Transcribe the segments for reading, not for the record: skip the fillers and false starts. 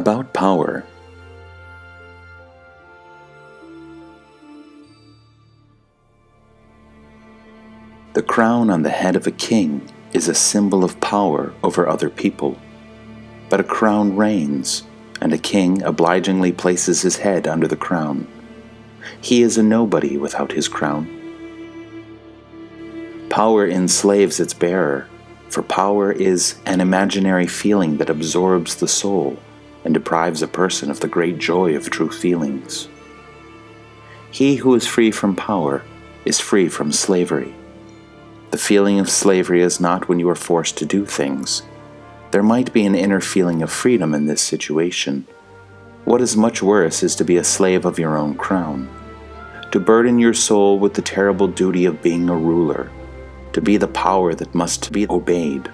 About power. The crown on the head of a king is a symbol of power over other people. But a crown reigns, and a king obligingly places his head under the crown. He is a nobody without his crown. Power enslaves its bearer, for power is an imaginary feeling that absorbs the soul and deprives a person of the great joy of true feelings. He who is free from power is free from slavery. The feeling of slavery is not when you are forced to do things. There might be an inner feeling of freedom in this situation. What is much worse is to be a slave of your own crown, to burden your soul with the terrible duty of being a ruler, to be the power that must be obeyed.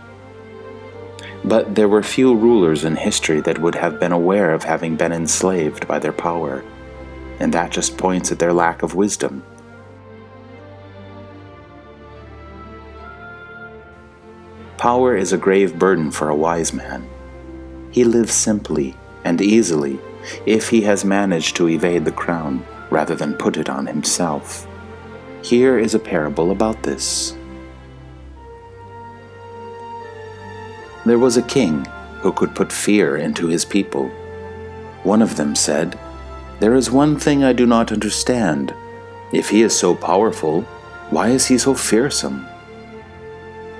But there were few rulers in history that would have been aware of having been enslaved by their power, and that just points at their lack of wisdom. Power is a grave burden for a wise man. He lives simply and easily if he has managed to evade the crown rather than put it on himself. Here is a parable about this. There was a king who could put fear into his people. One of them said, "There is one thing I do not understand. If he is so powerful, why is he so fearsome?"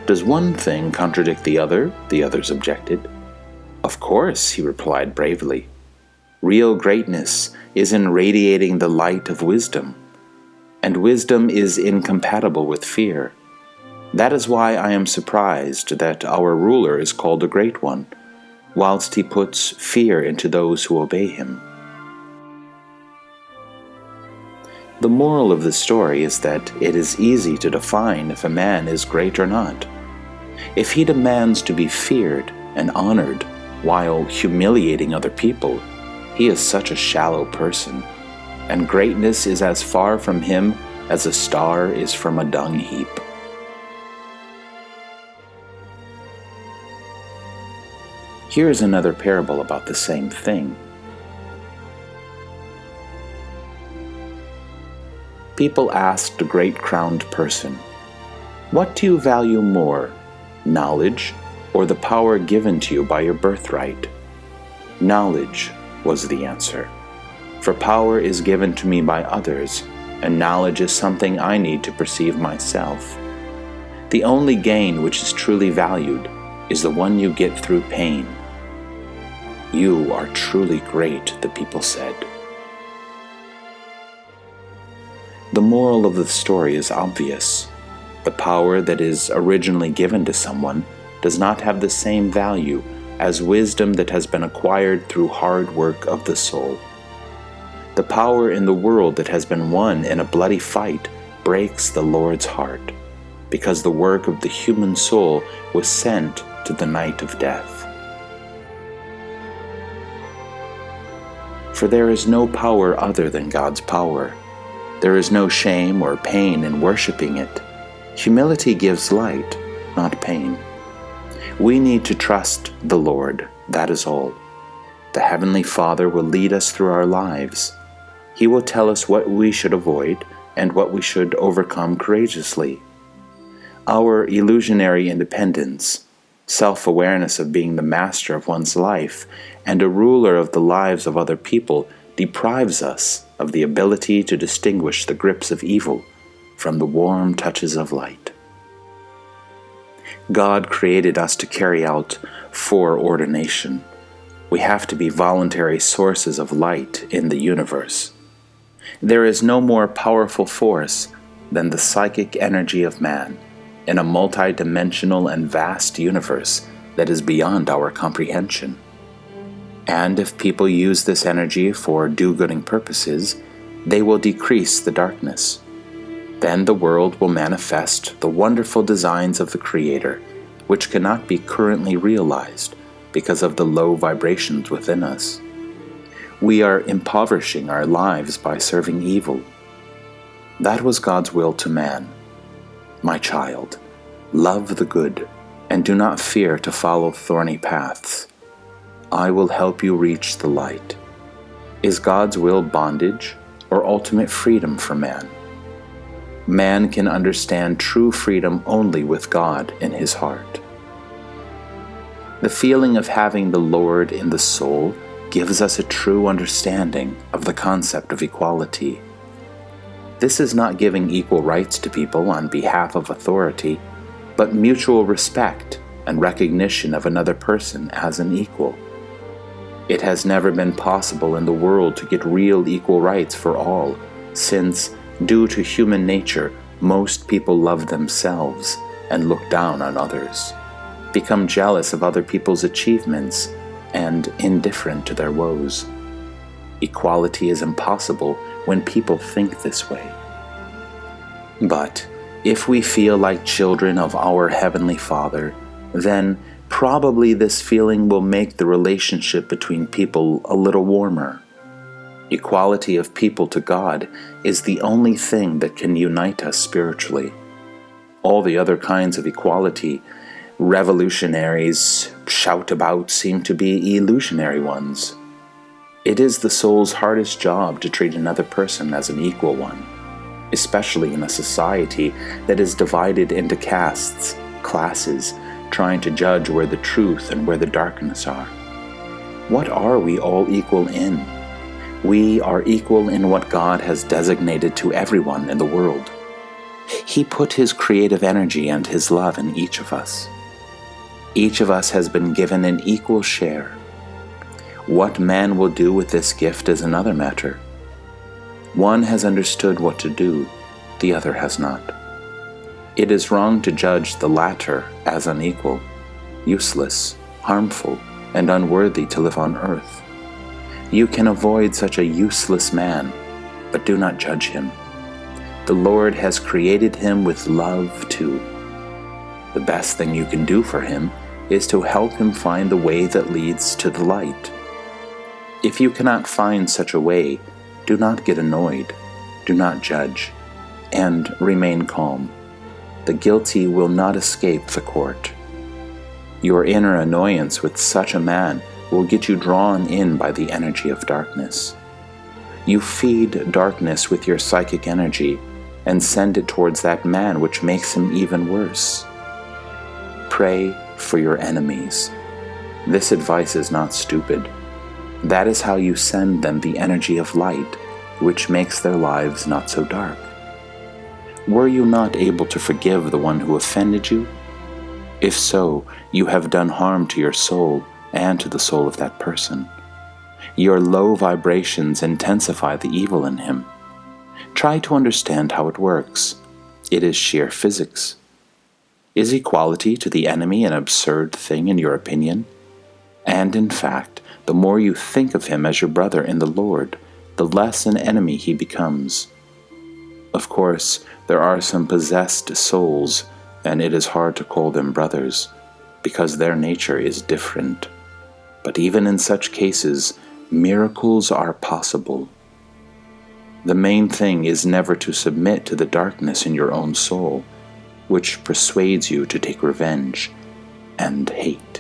"Does one thing contradict the other?" the others objected. "Of course," he replied bravely. "Real greatness is in radiating the light of wisdom, and wisdom is incompatible with fear. That is why I am surprised that our ruler is called a great one, whilst he puts fear into those who obey him." The moral of the story is that it is easy to define if a man is great or not. If he demands to be feared and honored while humiliating other people, he is such a shallow person, and greatness is as far from him as a star is from a dung heap. Here is another parable about the same thing. People asked a great crowned person, "What do you value more, knowledge or the power given to you by your birthright?" "Knowledge," was the answer, "for power is given to me by others, and knowledge is something I need to perceive myself. The only gain which is truly valued is the one you get through pain." "You are truly great," the people said. The moral of the story is obvious. The power that is originally given to someone does not have the same value as wisdom that has been acquired through hard work of the soul. The power in the world that has been won in a bloody fight breaks the Lord's heart, because the work of the human soul was sent to the night of death. For there is no power other than God's power. There is no shame or pain in worshiping it. Humility gives light, not pain. We need to trust the Lord, that is all. The Heavenly Father will lead us through our lives. He will tell us what we should avoid and what we should overcome courageously. Our illusionary independence, self-awareness of being the master of one's life and a ruler of the lives of other people deprives us of the ability to distinguish the grips of evil from the warm touches of light. God created us to carry out foreordination. We have to be voluntary sources of light in the universe. There is no more powerful force than the psychic energy of man in a multi-dimensional and vast universe that is beyond our comprehension. And if people use this energy for do-gooding purposes, they will decrease the darkness. Then the world will manifest the wonderful designs of the Creator, which cannot be currently realized because of the low vibrations within us. We are impoverishing our lives by serving evil. That was God's will to man. My child, love the good, and do not fear to follow thorny paths. I will help you reach the light. Is God's will bondage or ultimate freedom for man? Man can understand true freedom only with God in his heart. The feeling of having the Lord in the soul gives us a true understanding of the concept of equality. This is not giving equal rights to people on behalf of authority, but mutual respect and recognition of another person as an equal. It has never been possible in the world to get real equal rights for all, since, due to human nature, most people love themselves and look down on others, become jealous of other people's achievements, and indifferent to their woes. Equality is impossible when people think this way. But if we feel like children of our Heavenly Father, then probably this feeling will make the relationship between people a little warmer. Equality of people to God is the only thing that can unite us spiritually. All the other kinds of equality revolutionaries shout about seem to be illusionary ones. It is the soul's hardest job to treat another person as an equal one, especially in a society that is divided into castes, classes, trying to judge where the truth and where the darkness are. What are we all equal in? We are equal in what God has designated to everyone in the world. He put His creative energy and His love in each of us. Each of us has been given an equal share. What man will do with this gift is another matter. One has understood what to do, the other has not. It is wrong to judge the latter as unequal, useless, harmful, and unworthy to live on earth. You can avoid such a useless man, but do not judge him. The Lord has created him with love too. The best thing you can do for him is to help him find the way that leads to the light. If you cannot find such a way, do not get annoyed, do not judge, and remain calm. The guilty will not escape the court. Your inner annoyance with such a man will get you drawn in by the energy of darkness. You feed darkness with your psychic energy and send it towards that man, which makes him even worse. Pray for your enemies. This advice is not stupid. That is how you send them the energy of light, which makes their lives not so dark. Were you not able to forgive the one who offended you? If so, you have done harm to your soul and to the soul of that person. Your low vibrations intensify the evil in him. Try to understand how it works. It is sheer physics. Is equality to the enemy an absurd thing in your opinion? And in fact, the more you think of him as your brother in the Lord, the less an enemy he becomes. Of course, there are some possessed souls, and it is hard to call them brothers, because their nature is different. But even in such cases, miracles are possible. The main thing is never to submit to the darkness in your own soul, which persuades you to take revenge and hate.